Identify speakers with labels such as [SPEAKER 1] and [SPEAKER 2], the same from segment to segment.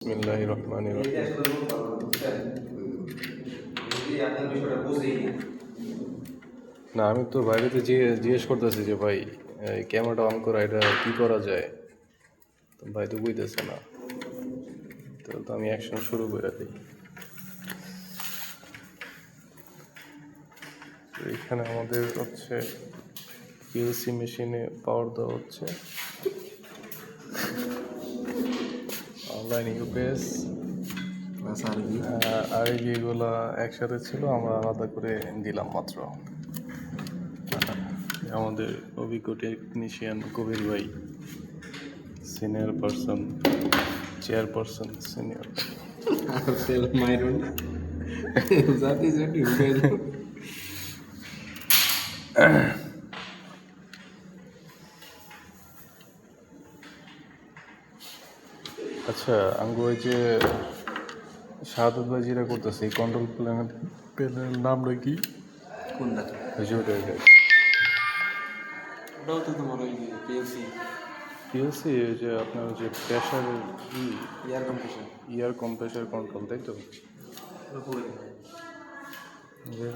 [SPEAKER 1] বিসমিল্লাহির রহমানির রহিম। না, আমি তো বাইরেতে জিজ্ঞেস করতেছি যে ভাই এই ক্যামেরাটা অন করা এটা কি করা যায়, তো ভাই তো বুঝতেছে না। তো আমি অ্যাকশন শুরু করে দিই। তো এখানে আমাদের হচ্ছে পিএলসি মেশিনে পাওয়ার দেওয়া হচ্ছে, অনলাইন ইউপিএস আর এগুলা একসাথে ছিল, আমরা আলাদা করে দিলাম মাত্র। আমাদের অভিজ্ঞ টেকনিশিয়ান কবির ভাই, সিনিয়র পারসন, চেয়ারপারসন সিনিয়র। আচ্ছা, আঙ্গু ওই যে শাহাদত ভাই যেটা করতেছে এই কন্ট্রোল প্যানেলের নামটা কি?
[SPEAKER 2] কোনটা?
[SPEAKER 1] ওই যে ওটাও
[SPEAKER 2] তো তোমার ওই যে
[SPEAKER 1] পিএলসি, ওই যে আপনার যে প্রেশারের
[SPEAKER 2] এয়ার কম্প্রেশন
[SPEAKER 1] ইয়ার কম্প্রেসার কন্ট্রোল, তাই তো? যে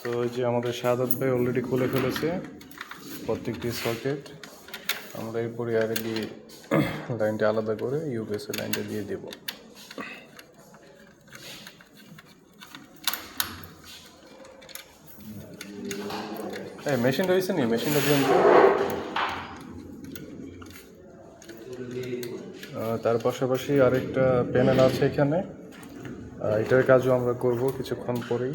[SPEAKER 1] তো ওই যে আমাদের শাহাদত ভাই অলরেডি খুলে ফেলেছে প্রত্যেকটি সকেট। আমরা এরপরে আরেকটি লাইনটা আলাদা করে ইউপিএসের লাইনটা দিয়ে দেব। এই মেশিনটা হয়েছে নি, মেশিনটা দিন তো। তার পাশাপাশি আরেকটা প্যানেল আছে এখানে, এটার কাজও আমরা করব কিছুক্ষণ পরেই।